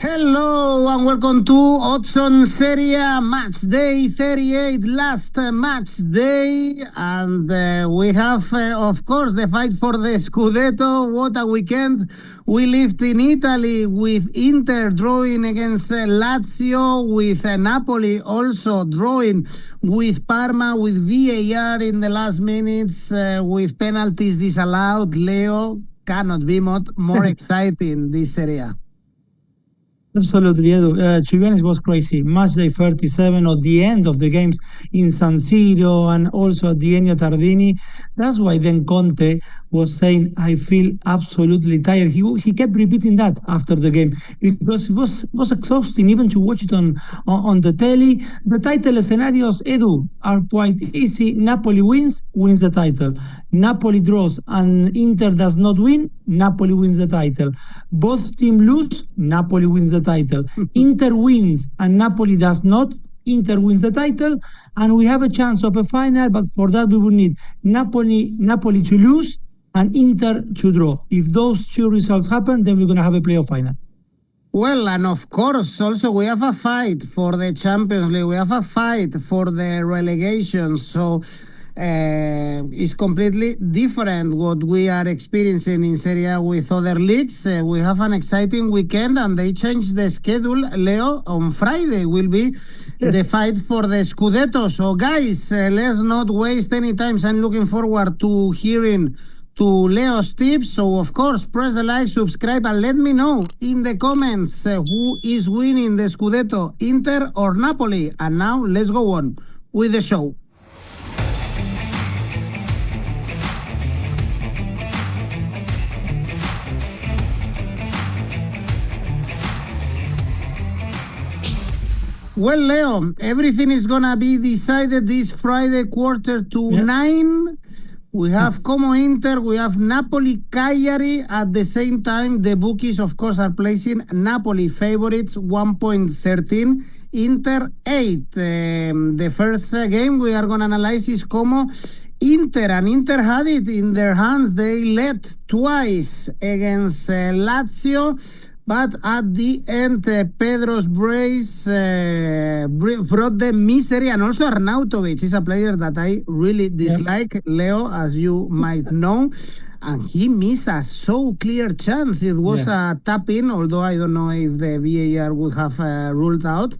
Hello and welcome to Odds Serie A Match Day 38, last match day, and we have, of course, the fight for the Scudetto. What a weekend we lived in Italy, with Inter drawing against Lazio, with Napoli also drawing with Parma, with VAR in the last minutes, with penalties disallowed. Leo, cannot be more exciting this Serie A. Absolutely, Edu. To be honest, it was crazy. Matchday 37 at the end of the games in San Siro and also at the Ennio Tardini. That's why then Conte was saying, I feel absolutely tired. He kept repeating that after the game because it was exhausting even to watch it on the telly. The title scenarios, Edu, are quite easy. Napoli wins the title. Napoli draws and Inter does not win, Napoli wins the title. Both teams lose, Napoli wins the title. Inter wins and Napoli does not, Inter wins the title, and we have a chance of a final, but for that we would need Napoli to lose and Inter to draw. If those two results happen, then we're going to have a playoff final. Well, and of course, also we have a fight for the Champions League. We have a fight for the relegation. So it's completely different what we are experiencing in Serie A with other leagues. We have an exciting weekend, and they changed the schedule. Leo, on Friday will be the fight for the Scudetto. So guys, let's not waste any time. I'm looking forward to hearing to Leo's tips. So of course, press the like, subscribe, and let me know in the comments who is winning the Scudetto, Inter or Napoli. And now let's go on with the show. Well, Leo, everything is going to be decided this Friday, 8:45. We have Como Inter, we have Napoli, Cagliari. At the same time, the bookies, of course, are placing Napoli favorites 1.13, Inter 8. The first game we are going to analyze is Como Inter, and Inter had it in their hands. They led twice against Lazio. But at the end, Pedro's brace brought them misery, and also Arnautovic is a player that I really dislike, Leo, as you might know. And he missed a so clear chance. It was a tap-in, although I don't know if the VAR would have ruled out,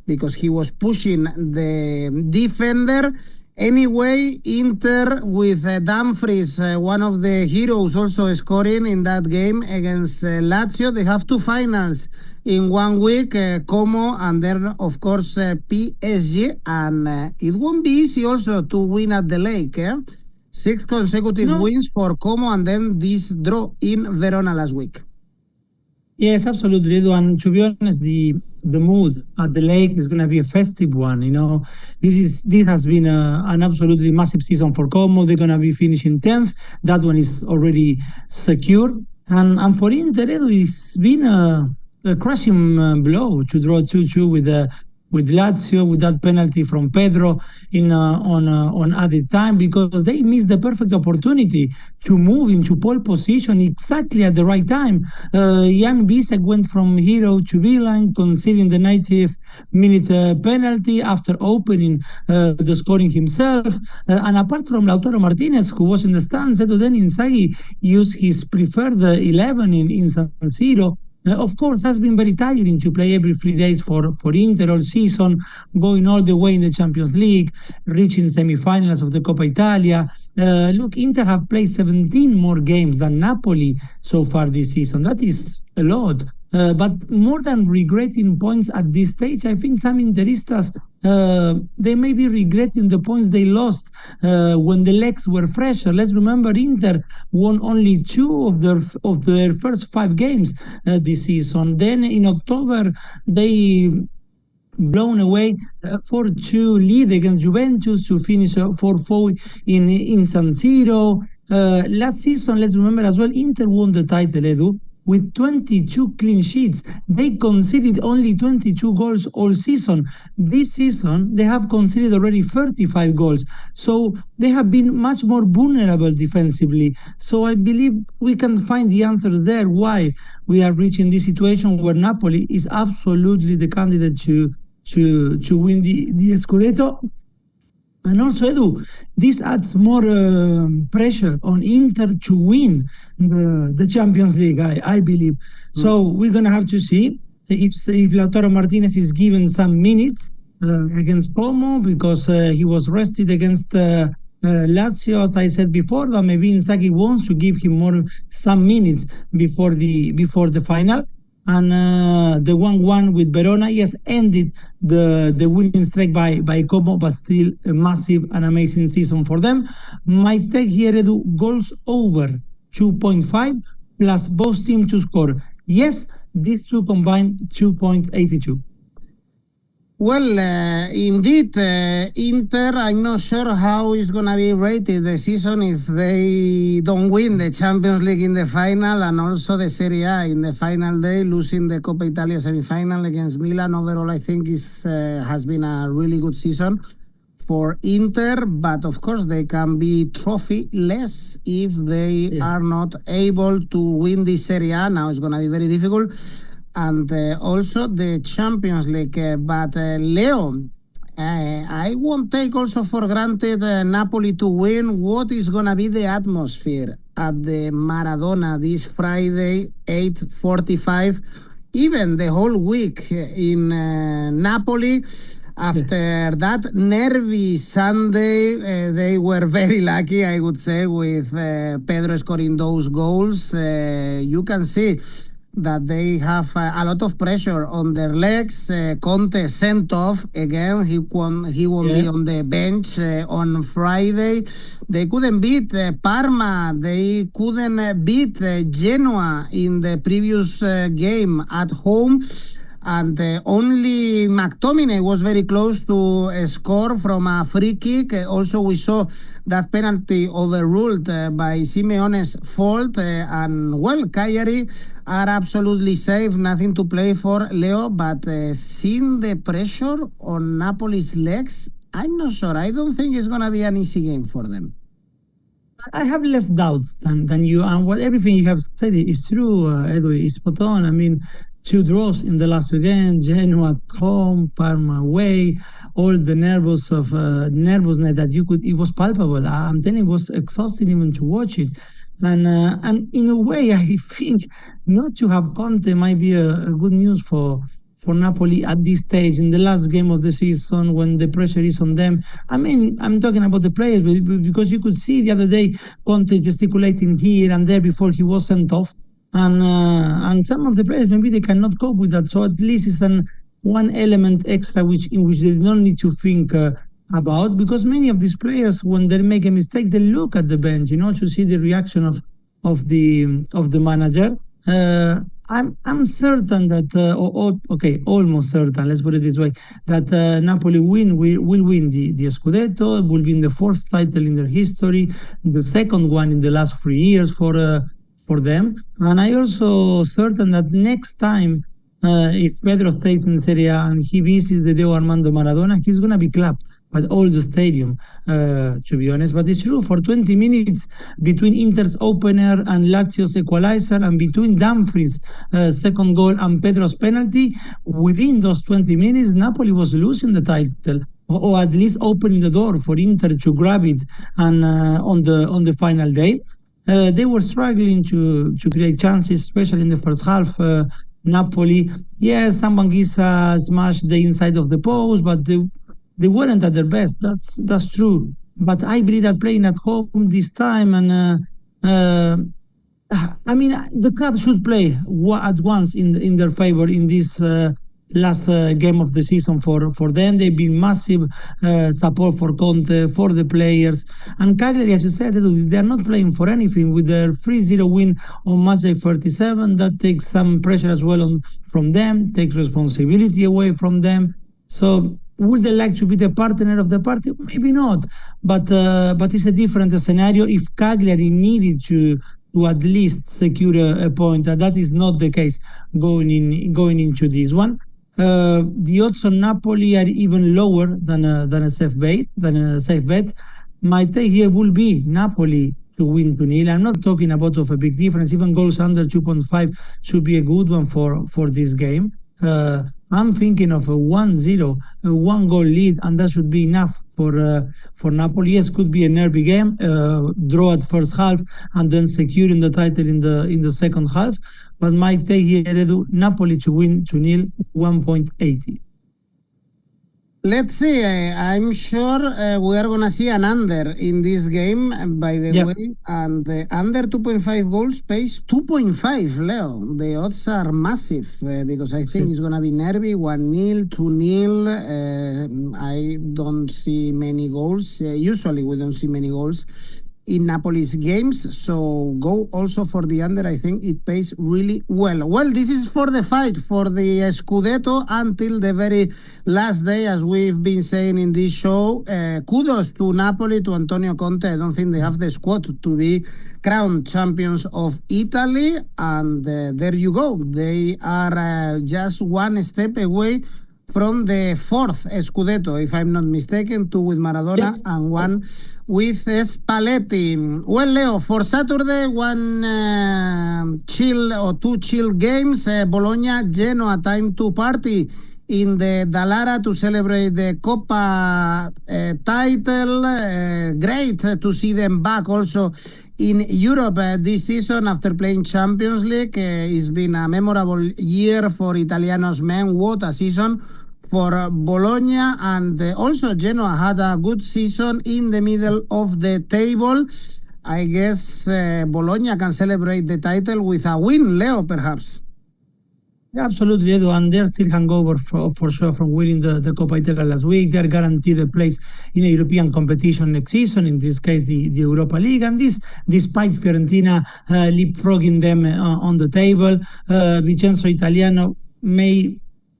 because he was pushing the defender. Anyway, Inter with Dumfries, one of the heroes, also scoring in that game against Lazio. They have two finals in 1 week, Como, and then, of course, PSG. And it won't be easy also to win at the Lake. 6 consecutive wins for Como, and then this draw in Verona last week. Yes, absolutely. And to be honest, the mood at the Lake is going to be a festive one. You know, this has been an absolutely massive season for Como. They're going to be finishing 10th. That one is already secure. And for Inter, it's been a crushing blow to draw 2-2 with Lazio, with that penalty from Pedro on added time, because they missed the perfect opportunity to move into pole position exactly at the right time. 𝐿𝐵𝐵𝐴 went from hero to villain, conceding the 90th minute penalty after opening the scoring himself. And apart from Lautaro Martinez, who was in the stands, then Inzaghi used his preferred 11 in San Siro. Of course, has been very tiring to play every 3 days for Inter all season, going all the way in the Champions League, reaching semi-finals of the Coppa Italia. Look, Inter have played 17 more games than Napoli so far this season. That is a lot. But more than regretting points at this stage, I think some Interistas, they may be regretting the points they lost when the legs were fresher. Let's remember, Inter won only 2 of their first 5 games this season. Then in October, they blown away 4-2 lead against Juventus to finish 4-4 in San Siro. Last season, let's remember as well, Inter won the title, Edu, with 22 clean sheets. They conceded only 22 goals all season. This season, they have conceded already 35 goals. So they have been much more vulnerable defensively. So I believe we can find the answers there, why we are reaching this situation where Napoli is absolutely the candidate to win the Scudetto. And also, Edu, this adds more pressure on Inter to win the Champions League, I believe. So we're going to have to see if Lautaro Martinez is given some minutes against Como, because he was rested against Lazio, as I said before, that maybe Inzaghi wants to give him some minutes before the final. And the 1-1 with Verona, yes, ended the winning streak by Como, but still a massive and amazing season for them. My take here, Edu, goals over 2.5 plus both teams to score. Yes, these two combined 2.82. Well, indeed, Inter, I'm not sure how it's going to be rated the season if they don't win the Champions League in the final and also the Serie A in the final day, losing the Coppa Italia semi-final against Milan. Overall, I think has been a really good season for Inter, but of course they can be trophy-less if they are not able to win the Serie A. Now it's going to be very difficult. And also the Champions League. But Leo, I won't take also for granted Napoli to win. What is going to be the atmosphere at the Maradona this Friday, 8:45, even the whole week in Napoli? After that nervy Sunday, they were very lucky, I would say, with Pedro scoring those goals. You can see that they have a lot of pressure on their legs. Conte sent off again. He won't be on the bench on Friday. They couldn't beat Parma. They couldn't beat Genoa in the previous game at home. And only McTominay was very close to score from a free kick. Also, we saw that penalty overruled by Simeone's fault. And, well, Cagliari are absolutely safe, nothing to play for, Leo. But seeing the pressure on Napoli's legs, I'm not sure. I don't think it's going to be an easy game for them. I have less doubts than you. And everything you have said is true, Edu, is spot on. I mean, 2 draws in the last again, Genoa at home, Parma away, all the nervousness that it was palpable. I'm telling you, it was exhausting even to watch it. And in a way, I think not to have Conte might be a good news for Napoli at this stage, in the last game of the season, when the pressure is on them. I mean, I'm talking about the players, because you could see the other day Conte gesticulating here and there before he was sent off. And some of the players, maybe they cannot cope with that. So at least it's one element extra in which they don't need to think about, because many of these players, when they make a mistake, they look at the bench, to see the reaction of the manager. I'm certain that, almost certain, let's put it this way, that Napoli will win the Scudetto. It will be the 4th title in their history, the 2nd one in the last 3 years for them. And I also certain that next time, if Pedro stays in Serie A and he visits the Diego Armando Maradona, he's going to be clapped by all the stadium, to be honest. But it's true, for 20 minutes between Inter's opener and Lazio's equalizer, and between Dumfries' second goal and Pedro's penalty, within those 20 minutes, Napoli was losing the title, or at least opening the door for Inter to grab it. And on the final day, they were struggling to create chances, especially in the first half. Napoli, yes, Sambanguisa smashed the inside of the post, but they weren't at their best. That's true. But I believe that playing at home this time, and I mean, the crowd should play at once in their favor in this last game of the season for them. They've been massive support for Conte, for the players. And Cagliari, as you said, they're not playing for anything. With their 3-0 win on Matchday 37, that takes some pressure as well from them, takes responsibility away from them. So would they like to be the partner of the party? Maybe not. But it's a different scenario. If Cagliari needed to to at least secure a point, and that is not the case going into this one. The odds on Napoli are even lower than a safe bet. My take here will be Napoli to win 2-0. I'm not talking about of a big difference. Even goals under 2.5 should be a good one for this game. I'm thinking of a 1-0, a one-goal lead, and that should be enough for Napoli. Yes, could be a nervy game, draw at first half, and then securing the title in the second half. But my take here, Edu, Napoli to win 2-0, 1.80. Let's see. I'm sure we are going to see an under in this game, by the way. And under 2.5 goals pays 2.5, Leo. The odds are massive because I think it's going to be nervy, 1-0, 2-0. I don't see many goals. Usually we don't see many goals in Napoli's games, so go also for the under. I think it pays really well. Well, this is for the fight for the Scudetto until the very last day, as we've been saying in this show. Kudos to Napoli, to Antonio Conte. I don't think they have the squad to be crowned champions of Italy, and there you go. They are just one step away from the fourth Scudetto, if I'm not mistaken, 2 with Maradona and 1 with Spalletti. Well, Leo, for Saturday, one chill or 2 chill games. Bologna, Genoa, time to party in the Dallara to celebrate the Coppa title. Great to see them back also in Europe this season after playing Champions League. It's been a memorable year for Italianos men. What a season for Bologna, and also Genoa had a good season in the middle of the table. I guess Bologna can celebrate the title with a win, Leo, perhaps. Yeah, absolutely, Edu, and they're still hangover for sure from winning the Coppa Italia last week. They're guaranteed a place in a European competition next season, in this case the Europa League, and this despite Fiorentina leapfrogging them on the table. Vincenzo Italiano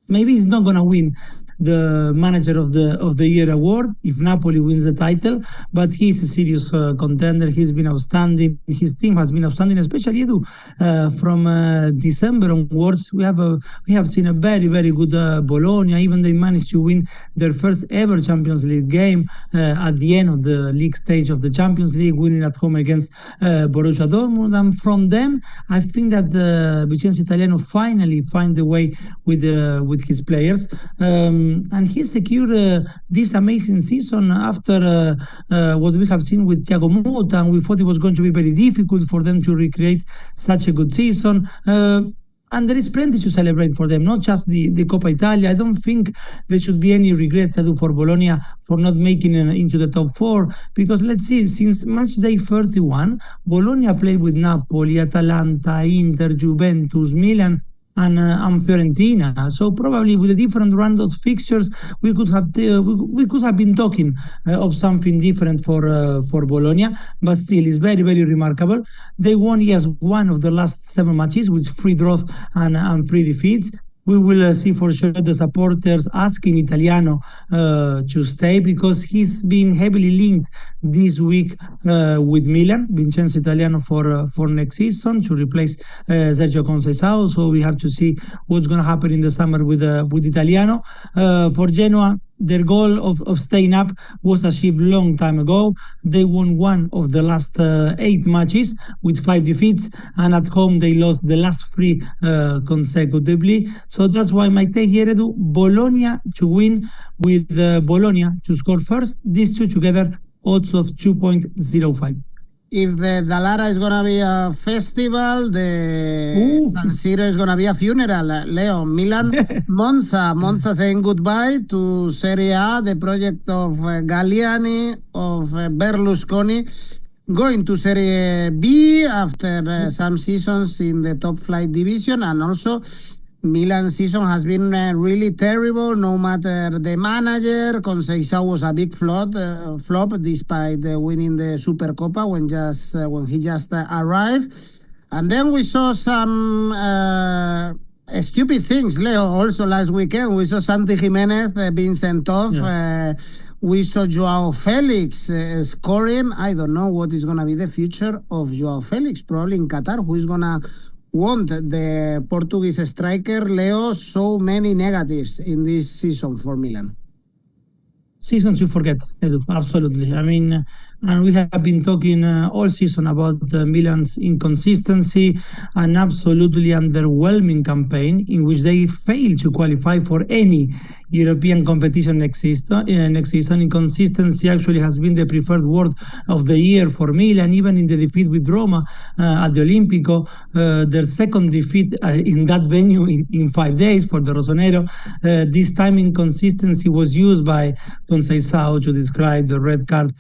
maybe he's not going to win the Manager of the Year award if Napoli wins the title, but he's a serious contender. He's been outstanding. His team has been outstanding, especially Edu. From December onwards, we have seen a very, very good Bologna. Even they managed to win their first ever Champions League game at the end of the league stage of the Champions League, winning at home against Borussia Dortmund. And from them, I think that Vincenzo Italiano finally find the way with his players. And he secured this amazing season after what we have seen with 𝐿𝐭𝐴, and we thought it was going to be very difficult for them to recreate such a good season. And there is plenty to celebrate for them, not just the Coppa Italia. I don't think there should be any regrets for Bologna for not making it into the top 4, because let's see, since Matchday 31, Bologna played with Napoli, Atalanta, Inter, Juventus, Milan, and Fiorentina. So probably with a different round of fixtures, we could have been talking of something different for Bologna. But still, it's very, very remarkable. They won, yes, one of the last 7 matches with 3 draws and 3 defeats. We will see for sure the supporters asking Italiano to stay, because he's been heavily linked this week with Milan, Vincenzo Italiano, for next season to replace 𝐜𝐭𝐴𝐧𝐧𝐞𝐭. So we have to see what's going to happen in the summer with Italiano. For Genoa, their goal of staying up was achieved long time ago. They won 1 of the last 8 matches with 5 defeats, and at home they lost the last 3 consecutively. So that's why my take here, Edu, Bologna to win with Bologna to score first. These 2 together, odds of 2.05. If the Dallara is going to be a festival, the San Siro is going to be a funeral. Leo, Milan, Monza saying goodbye to Serie A, the project of Galliani, of Berlusconi, going to Serie B after some seasons in the top flight division. And also Milan season has been really terrible, no matter the manager. 𝐿𝐭𝐴𝐧𝐧𝐞𝐿 was a big flop despite winning the Supercopa when he just arrived. And then we saw some stupid things, Leo, also last weekend. We saw Santi Jimenez being sent off We saw Joao Felix scoring. I don't know what is going to be the future of Joao Felix, probably in Qatar. Who is going to want the Portuguese striker? Leo, so many negatives in this season for Milan. Season to forget, Edu, absolutely. I mean, and we have been talking all season about Milan's inconsistency, an absolutely underwhelming campaign in which they failed to qualify for any European competition next season. Inconsistency actually has been the preferred word of the year for Milan, even in the defeat with Roma at the 𝐵𝐵𝐴, their second defeat in that venue in 5 days for the Rossonero. This time inconsistency was used by 𝐿𝐭𝐚𝐲 to describe the red card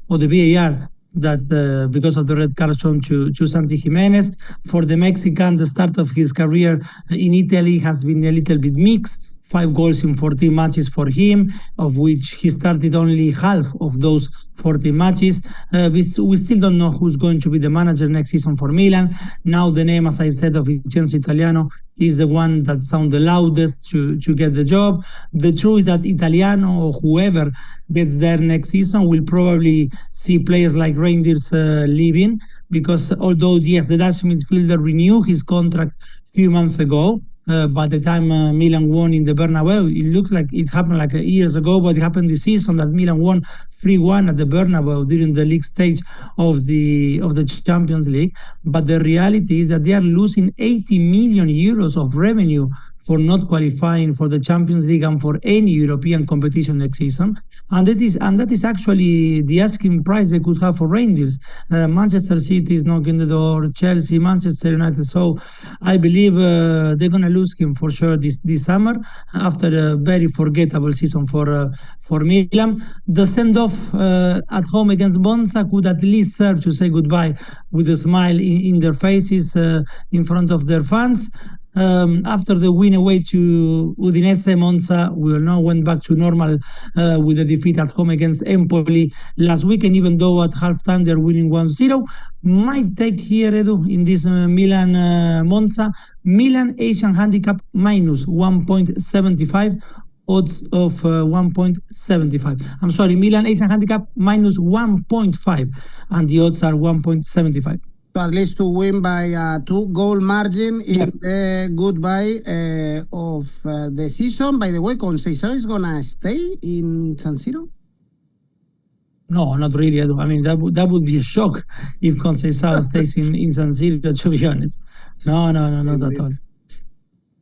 or the VAR that because of the red card shown to Santi Jimenez. For the Mexican, the start of his career in Italy has been a little bit mixed. 5 goals in 14 matches for him, of which he started only half of those 14 matches. We still don't know who's going to be the manager next season for Milan. Now the name, as I said, of Vincenzo Italiano is the one that sounds the loudest to get the job. The truth is that Italiano or whoever gets there next season will probably see players like Reinders leaving, because although, yes, the Dutch midfielder renewed his contract a few months ago, by the time Milan won in the Bernabeu, it looks like it happened like years ago, but it happened this season that Milan won 3-1 at the Bernabeu during the league stage of the Champions League. But the reality is that they are losing 80 million euros of revenue for not qualifying for the Champions League and for any European competition next season. And that is actually the asking price they could have for Reinders. Manchester City is knocking the door, Chelsea, Manchester United. So I believe they're going to lose him for sure this summer after a very forgettable season for Milan. The send-off at home against Monza could at least serve to say goodbye with a smile in their faces in front of their fans. After the win away to Udinese, Monza will now went back to normal with a defeat at home against Empoli last weekend, even though at halftime they're winning 1-0. Might take here, Edu, in this Milan-Monza, Milan Asian handicap minus 1.75. Odds of 1.75. I'm sorry, Milan Asian handicap minus 1.5, and the odds are 1.75. At least to win by a 2-goal margin in the goodbye of the season. By the way, 𝐿𝐭𝐴𝐳 is going to stay in San Siro? No, not really. I mean, that would be a shock if 𝐿𝐭𝐴𝐳 stays in San Siro, to be honest. No, not at all.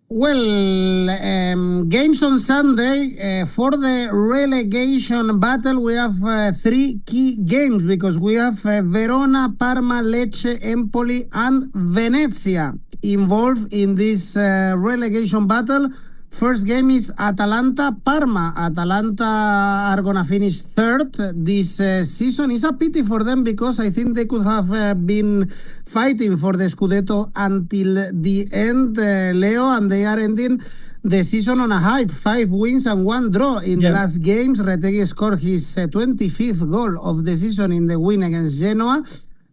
Well, games on Sunday. For the relegation battle, we have 3 key games, because we have Verona, Parma, Lecce, Empoli, and Venezia involved in this relegation battle. First game is Atalanta-Parma. Atalanta are going to finish 3rd this season. It's a pity for them, because I think they could have been fighting for the Scudetto until the end, Leo, and they are ending the season on a high. 5 wins and 1 draw in the last games. Retegui scored his 25th goal of the season in the win against Genoa.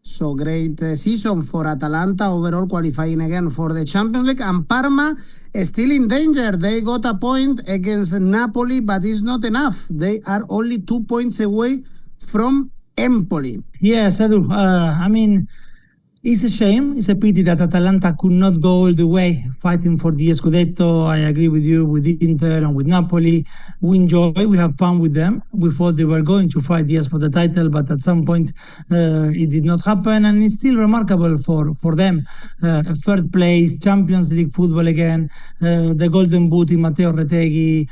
So great season for Atalanta, overall qualifying again for the Champions League. And Parma is still in danger. They got a point against Napoli, but it's not enough. They are only 2 points away from Empoli. Yes, Edu. I mean, it's a shame. It's a pity that Atalanta could not go all the way fighting for the Scudetto. I agree with you, with Inter and with Napoli. We enjoy, we have fun with them. We thought they were going to fight, yes, for the title, but at some point it did not happen. And it's still remarkable for them. 3rd place, Champions League football again, the golden boot in Matteo Retegui,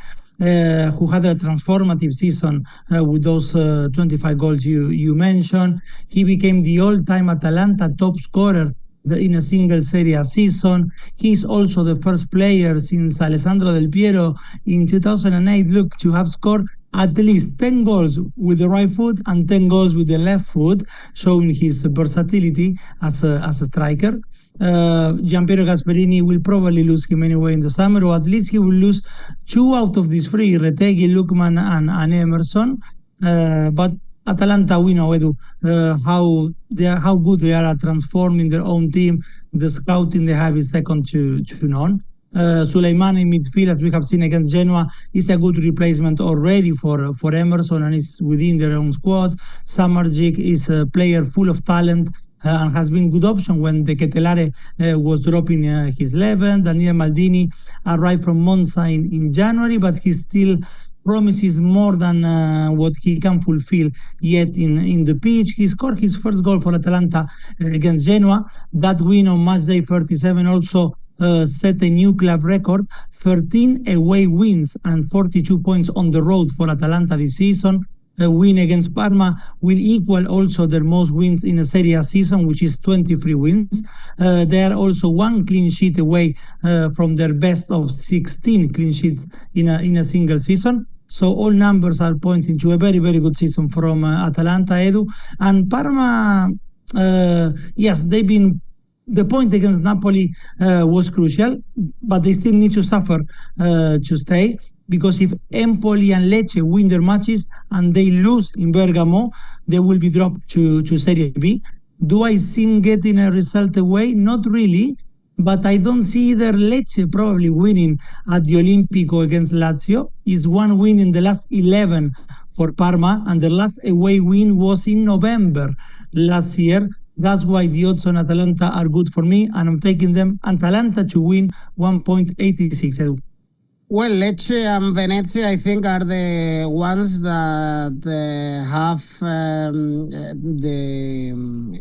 who had a transformative season with those 25 goals you mentioned. He became the all-time Atalanta top scorer in a single Serie A season. He's also the first player since Alessandro Del Piero in 2008, to have scored at least 10 goals with the right foot and 10 goals with the left foot, showing his versatility as a striker. Gianpiero Gasperini will probably lose him anyway in the summer, or at least he will lose 2 out of these 3, Retegui, Lookman, and Emerson. But Atalanta, we know, Edu, how good they are at transforming their own team. The scouting they have is second to none. Suleiman in midfield, as we have seen against Genoa, is a good replacement already for Emerson and is within their own squad. Samardzic is a player full of talent and has been good option when the 𝐿𝐵𝐻𝐻 was dropping his level. Daniele Maldini arrived from Monza in January, but he still promises more than what he can fulfill yet in the pitch. He scored his first goal for Atalanta against Genoa. That win on Matchday 37 also set a new club record, 13 away wins and 42 points on the road for Atalanta this season. A win against Parma will equal also their most wins in a Serie A season, which is 23 wins. They are also one clean sheet away from their best of 16 clean sheets in a single season. So all numbers are pointing to a very, very good season from Atalanta, Edu. And Parma, yes, the point against Napoli was crucial, but they still need to suffer to stay, because if Empoli and Lecce win their matches and they lose in 𝐵𝗲𝗏, they will be dropped to Serie B. Do I see them getting a result away? Not really, but I don't see either Lecce probably winning at the Olimpico against Lazio. It's one win in the last 11 for Parma, and the last away win was in November last year. That's why the odds on Atalanta are good for me, and I'm taking them Atalanta to win 1.86. Well, Lecce and Venezia, I think, are the ones that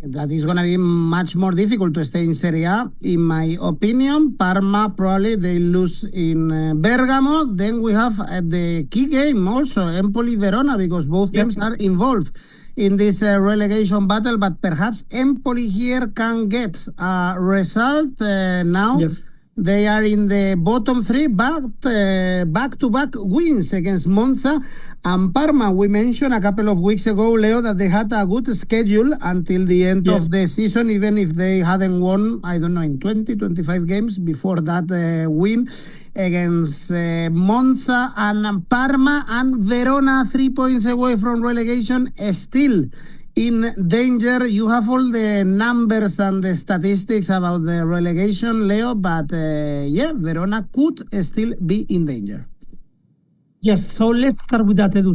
that is going to be much more difficult to stay in Serie A. In my opinion, Parma probably they lose in 𝐵𝗲𝗏. Then we have the key game also, Empoli-Verona, because both teams are involved in this relegation battle, but perhaps Empoli here can get a result now. Yep. They are in the bottom three, but back-to-back wins against Monza and Parma. We mentioned a couple of weeks ago, Leo, that they had a good schedule until the end of the season, even if they hadn't won, I don't know, in 20, 25 games before that win against Monza and Parma, and Verona 3 points away from relegation, still in danger. You have all the numbers and the statistics about the relegation, Leo, but yeah, Verona could still be in danger. Yes, so let's start with that, Edu,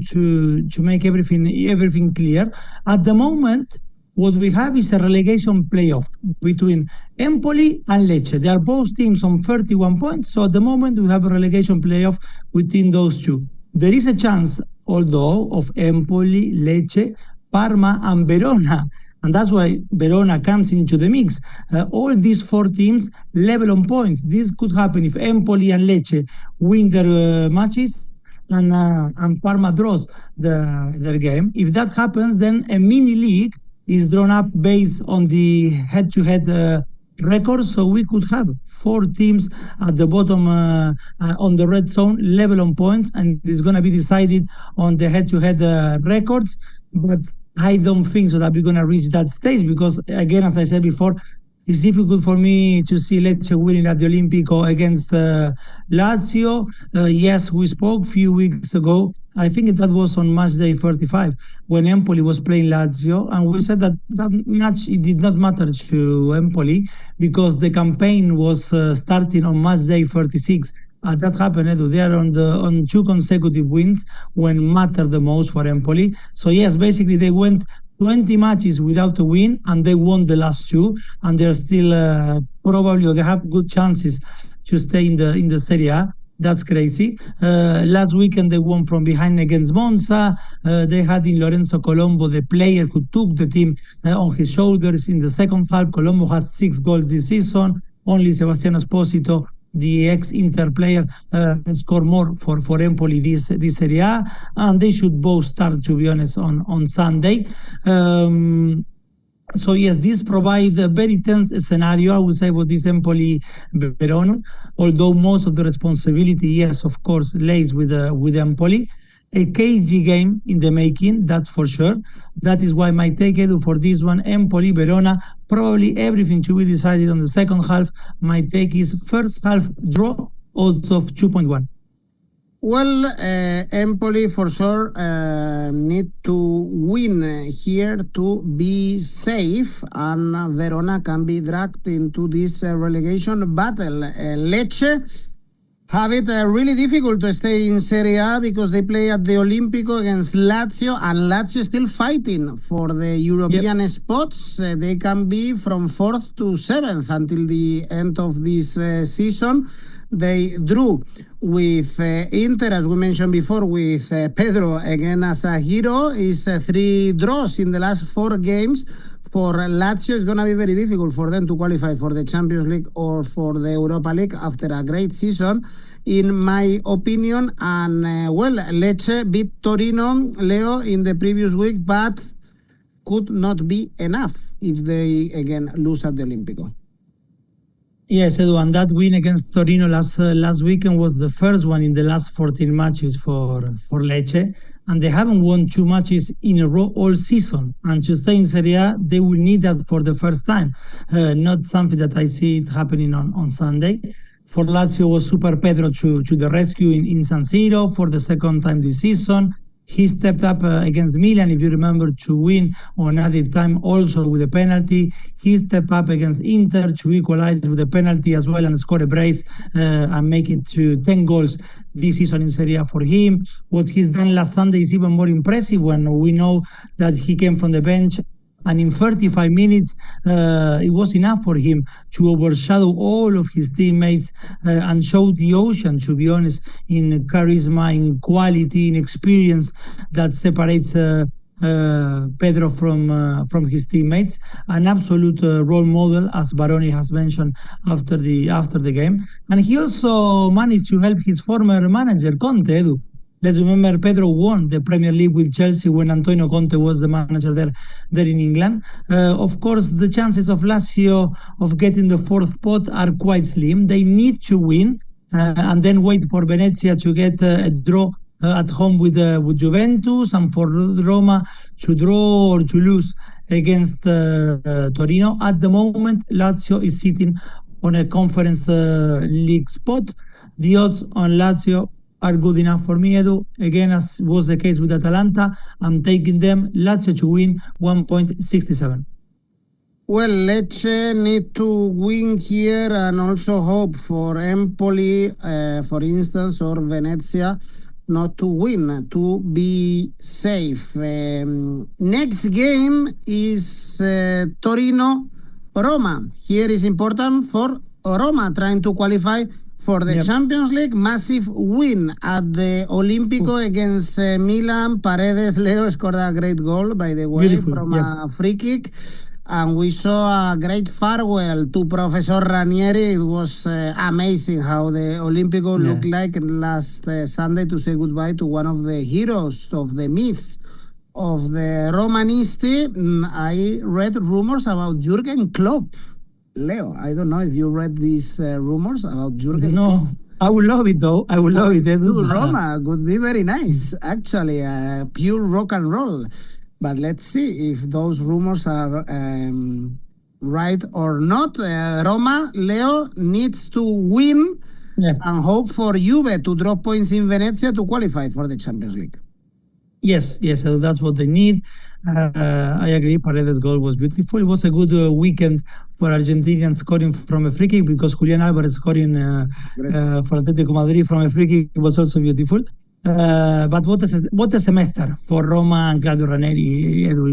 to make everything clear. At the moment, what we have is a relegation playoff between Empoli and Lecce. They are both teams on 31 points, so at the moment we have a relegation playoff between those two. There is a chance, although, of Empoli, Lecce, Parma and Verona, and that's why Verona comes into the mix. All these four teams level on points. This could happen if Empoli and Lecce win their matches and Parma draws their game. If that happens, then a mini league is drawn up based on the head-to-head record, so we could have four teams at the bottom on the red zone level on points, and it's going to be decided on the head-to-head records. But I don't think so that we're going to reach that stage, because, again, as I said before, it's difficult for me to see Lecce winning at the Olimpico against Lazio. Yes, we spoke a few weeks ago. I think that was on Matchday 35 when Empoli was playing Lazio, and we said that match, it did not matter to Empoli because the campaign was starting on Matchday 36. That happened, Edu. They are on two consecutive wins when mattered the most for Empoli. So yes, basically they went 20 matches without a win and they won the last two, and they're still probably, or they have good chances to stay in the Serie A. That's crazy. Last weekend they won from behind against Monza. They had in Lorenzo Colombo, the player who took the team on his shoulders in the second half. Colombo has 6 goals this season. Only Sebastiano Esposito, the ex-Inter player, scored more for Empoli this Serie A, and they should both start, to be honest, on Sunday. So yes, this provides a very tense scenario, I would say, with this Empoli-Verona, although most of the responsibility, yes, of course, lays with Empoli. A cagey game in the making, that's for sure. That is why my take, Edu, for this one, Empoli-Verona, probably everything to be decided on the second half. My take is first half draw, odds of 2.1. Well, Empoli for sure need to win here to be safe, and Verona can be dragged into this relegation battle. Lecce have it really difficult to stay in Serie A because they play at the Olimpico against Lazio, and Lazio is still fighting for the European spots. They can be from 4th to 7th until the end of this season. They drew with Inter, as we mentioned before, with Pedro again as a hero. Is 3 draws in the last 4 games. For Lazio, it's going to be very difficult for them to qualify for the Champions League or for the Europa League after a great season, in my opinion. And, Lecce beat Torino, Leo, in the previous week, but could not be enough if they, again, lose at the Olimpico. Yes, Edu, and that win against Torino last weekend was the first one in the last 14 matches for Lecce, and they haven't won 2 matches in a row all season. And to stay in Serie A, they will need that for the first time. Not something that I see it happening on Sunday. For Lazio was Super Pedro to the rescue in San Siro for the second time this season. He stepped up against Milan, if you remember, to win on added time, also with a penalty. He stepped up against Inter to equalize with a penalty as well and score a brace and make it to 10 goals this season in Serie A for him. What he's done last Sunday is even more impressive when we know that he came from the bench, and in 35 minutes, it was enough for him to overshadow all of his teammates and show the ocean, to be honest, in charisma, in quality, in experience that separates Pedro from his teammates. An absolute role model, as Baroni has mentioned after the game. And he also managed to help his former manager, Conte, Edu. Let's remember, Pedro won the Premier League with Chelsea when Antonio Conte was the manager there in England. Of course, the chances of Lazio of getting the 4th spot are quite slim. They need to win and then wait for Venezia to get a draw at home with Juventus, and for Roma to draw or to lose against Torino. At the moment, Lazio is sitting on a Conference League spot. The odds on Lazio are good enough for me, Edu. Again, as was the case with Atalanta, I'm taking them, Lazio to win 1.67. Well, Lecce need to win here and also hope for Empoli, for instance, or Venezia not to win, to be safe. Next game is Torino-Roma. Here is important for Roma trying to qualify for the Champions League. Massive win at the Olimpico against Milan. Paredes, Leo, scored a great goal, by the way, from a free kick. And we saw a great farewell to Professor Ranieri. It was amazing how the Olimpico looked like last Sunday, to say goodbye to one of the heroes of the myths of the Romanisti. I read rumors about 𝐬𝐭𝐴 Klopp. Leo, I don't know if you read these rumors about 𝐬𝐭𝐴. No, I would love it though. I would love it. Roma would be very nice, actually, pure rock and roll. But let's see if those rumors are right or not. Roma, Leo, needs to win and hope for Juve to drop points in Venezia to qualify for the Champions League. Yes, that's what they need. I agree. Paredes' goal was beautiful. It was a good weekend for Argentinians scoring from a free kick, because Julian Alvarez scoring for Atletico Madrid from a free kick was also beautiful. But what a semester for Roma and Claudio Ranieri, Edu.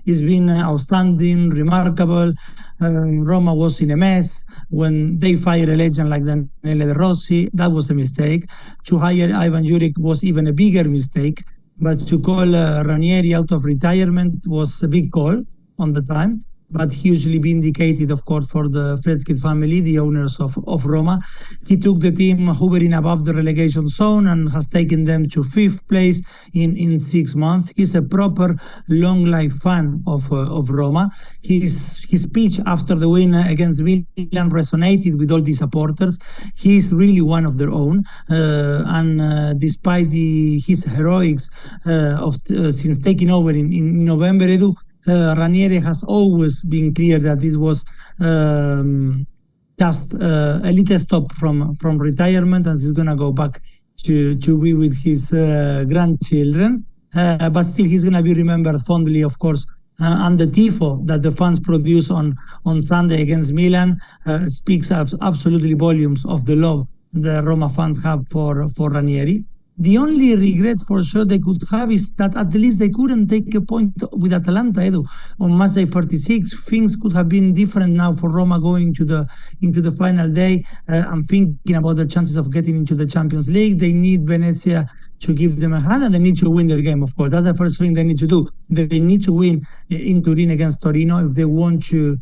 It's been outstanding, remarkable. Roma was in a mess when they fired a legend like Daniele De Rossi. That was a mistake. To hire Ivan Juric was even a bigger mistake. But to call Ranieri out of retirement was a big call on the time, but hugely vindicated, of course, for the Friedkin family, the owners of Roma. He took the team hovering above the relegation zone and has taken them to 5th place in 6 months. He's a proper long-life fan of Roma. His speech after the win against Milan resonated with all the supporters. He's really one of their own. And despite his heroics since taking over in November, Edu, Ranieri has always been clear that this was just a little stop from retirement, and he's going to go back to be with his grandchildren. But still, he's going to be remembered fondly, of course. And the tifo that the fans produce on Sunday against Milan speaks absolutely volumes of the love the Roma fans have for Ranieri. The only regret for sure they could have is that at least they couldn't take a point with Atalanta, Edu. On Matchday 46, things could have been different now for Roma going into the final day. I'm thinking about their chances of getting into the Champions League. They need Venezia to give them a hand, and they need to win their game, of course. That's the first thing they need to do. They need to win in Turin against Torino if they want to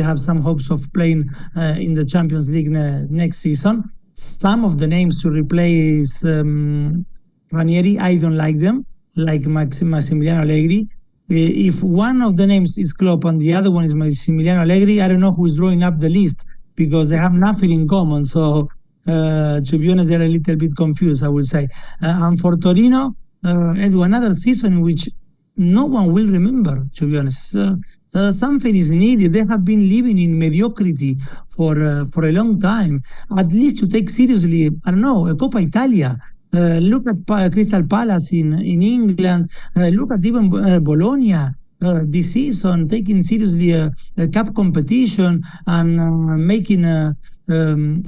have some hopes of playing in the Champions League next season. Some of the names to replace Ranieri, I don't like them, like Massimiliano Allegri. If one of the names is Klopp and the other one is Massimiliano Allegri, I don't know who's drawing up the list because they have nothing in common. So, to be honest, they're a little bit confused, I would say. And for Torino, another season in which no one will remember, to be honest. Something is needed. They have been living in mediocrity for a long time. At least to take seriously, I don't know, a Coppa Italia. Look at Crystal Palace in England. Look at even Bologna this season, taking seriously a cup competition and making a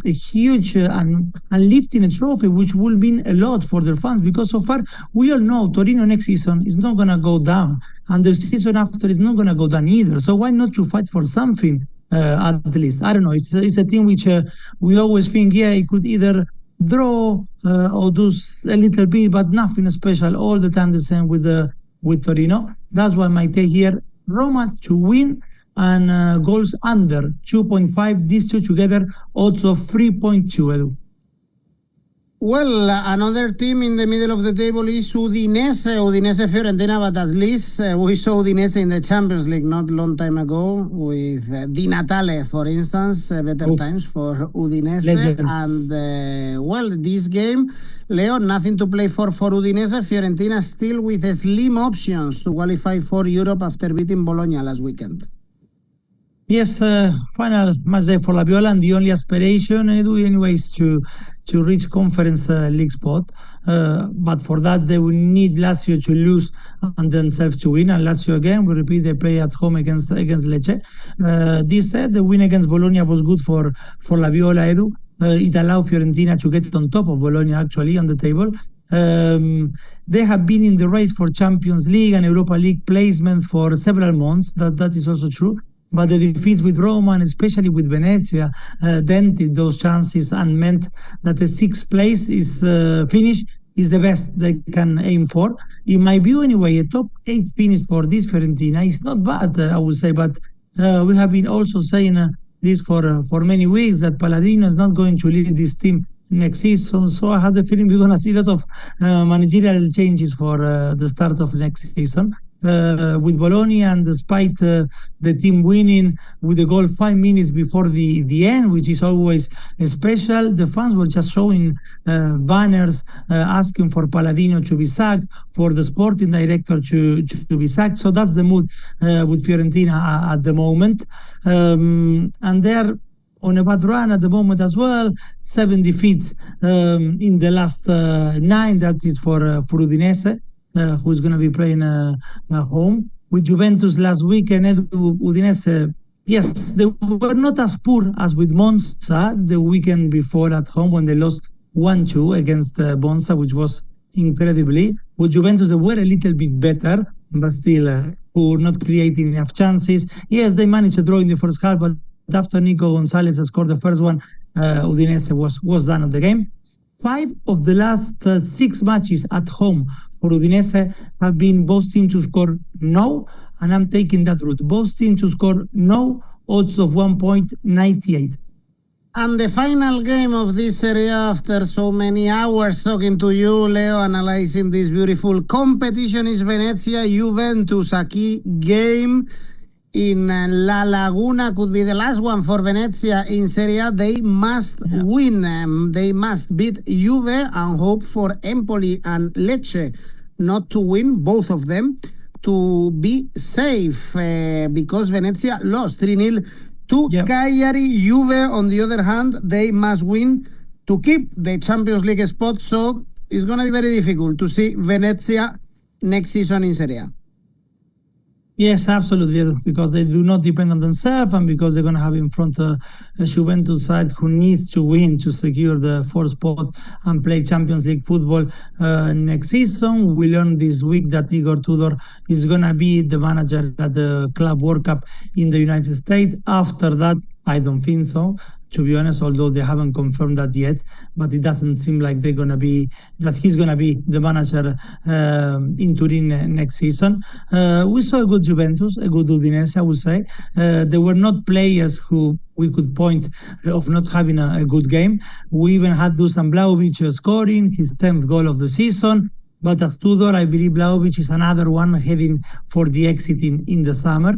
huge and lifting a trophy, which will mean a lot for their fans, because so far we all know Torino next season is not going to go down, and the season after is not going to go down either. So why not to fight for something at least? I don't know. It's a thing which we always think, yeah, it could either draw or do a little bit, but nothing special all the time. The same with Torino. That's why my take here: Roma to win, and goals under 2.5. These two together, also 3.2. Edu. Well, another team in the middle of the table is Udinese, Fiorentina, but at least we saw Udinese in the Champions League not long time ago with Di Natale, for instance, better times for Udinese. Legend. And, well, this game, Leo, nothing to play for Udinese. Fiorentina still with slim options to qualify for Europe after beating Bologna last weekend. Yes, final match day for La Viola, and the only aspiration, Edu, anyways, to reach Conference League spot. But for that, they will need Lazio to lose and themselves to win. And Lazio, again, we repeat, they play at home against Lecce. This said, the win against Bologna was good for La Viola, Edu. It allowed Fiorentina to get on top of Bologna, actually, on the table. They have been in the race for Champions League and Europa League placement for several months. That is also true. But the defeats with Roma and especially with Venezia dented those chances and meant that the sixth place finish is the best they can aim for. In my view, anyway, a top 8 finish for this Fiorentina is not bad, I would say. But we have been also saying this for many weeks, that Palladino is not going to lead this team next season. So I have the feeling we're going to see a lot of managerial changes for the start of next season. With Bologna, and despite the team winning with a goal 5 minutes before the end, which is always special, the fans were just showing banners asking for Palladino to be sacked, for the sporting director to be sacked. So that's the mood with Fiorentina at the moment. And they're on a bad run at the moment as well. 7 defeats in the last 9. That is for Udinese, who's going to be playing at home. With Juventus last weekend, Udinese, yes, they were not as poor as with Monza the weekend before at home when they lost 1-2 against Monza, which was incredibly. With Juventus, they were a little bit better, but still poor, not creating enough chances. Yes, they managed to draw in the first half, but after Nico Gonzalez scored the first one, Udinese was done at the game. 5 of the last 6 matches at home for Udinese have been both teams to score no, and I'm taking that route. Both teams to score no, odds of 1.98. And the final game of this Serie A, after so many hours talking to you, Leo, analyzing this beautiful competition, is Venezia Juventus, a key game in La Laguna. Could be the last one for Venezia in Serie A. They must win. They must beat Juve and hope for Empoli and Lecce not to win, both of them, to be safe, because Venezia lost 3-0 to Cagliari. Juve, on the other hand, they must win to keep the Champions League spot. So it's going to be very difficult to see Venezia next season in Serie A. Yes, absolutely, because they do not depend on themselves, and because they're going to have in front a Juventus side who needs to win to secure the fourth spot and play Champions League football next season. We learned this week that Igor Tudor is going to be the manager at the Club World Cup in the United States. After that, I don't think so, to be honest, although they haven't confirmed that yet, but it doesn't seem like he's going to be the manager in Turin next season. We saw a good Juventus, a good Udinese, I would say. There were not players who we could point of not having a good game. We even had Dusan Vlahovic scoring his 10th goal of the season. But as Tudor, I believe Vlahovic is another one heading for the exit in the summer.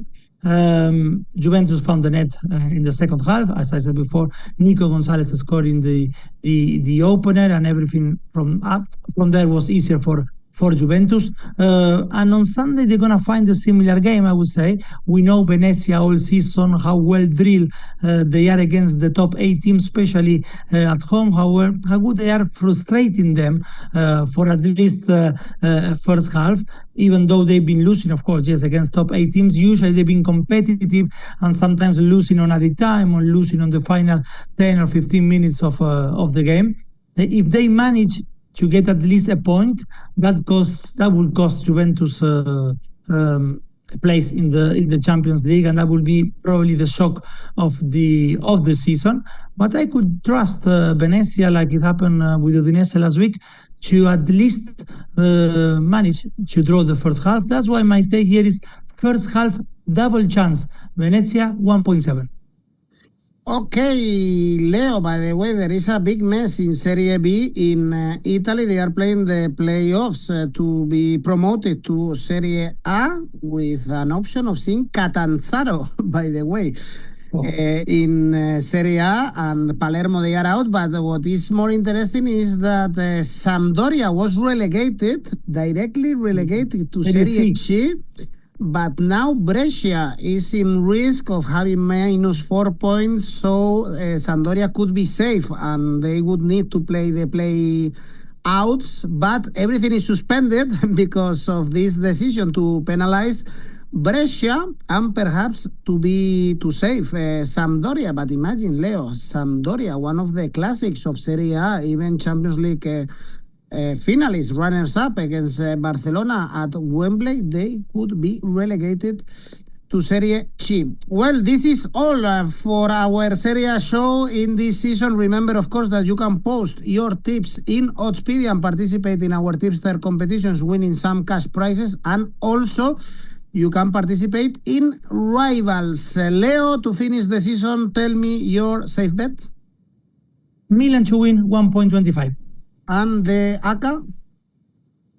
Juventus found the net in the second half, as I said before. Nico Gonzalez scoring the opener, and everything from there was easier for Juventus. And on Sunday they're gonna find a similar game, I would say. We know Venezia all season how well drilled they are against the top 8 teams, especially at home. How good they are frustrating them for at least first half. Even though they've been losing, of course, yes, against top 8 teams, usually they've been competitive and sometimes losing on added time or losing on the final 10 or 15 minutes of the game. If they manage to get at least a point, that will cost Juventus place in the Champions League, and that will be probably the shock of the season. But I could trust Venezia, like it happened with Udinese last week, to at least manage to draw the first half. That's why my take here is first half double chance. Venezia 1.7. Okay, Leo, by the way, there is a big mess in Serie B in Italy. They are playing the playoffs to be promoted to Serie A with an option of seeing Catanzaro, by the way, in Serie A, and Palermo, they are out. But what is more interesting is that Sampdoria was directly relegated to Serie C. But now Brescia is in risk of having -4 points, so Sampdoria could be safe and they would need to play the play-outs. But everything is suspended because of this decision to penalize Brescia and perhaps to save Sampdoria. But imagine, Leo, Sampdoria, one of the classics of Serie A, even Champions League finalists, runners-up against Barcelona at Wembley, they could be relegated to Serie C. Well, this is all for our Serie A show in this season. Remember, of course, that you can post your tips in Oddspedia and participate in our tipster competitions, winning some cash prizes, and also you can participate in Rivals. Leo, to finish the season, tell me your safe bet. Milan to win 1.25. And the ACCA?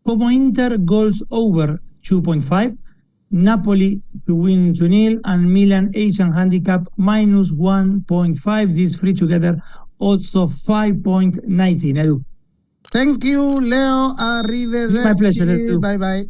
Como Inter goals over 2.5, Napoli to win 2-0, and Milan Asian handicap -1.5. These three together odds of 5.19. Edu. Thank you, Leo. Arrivederci. My pleasure, Edu. Bye-bye.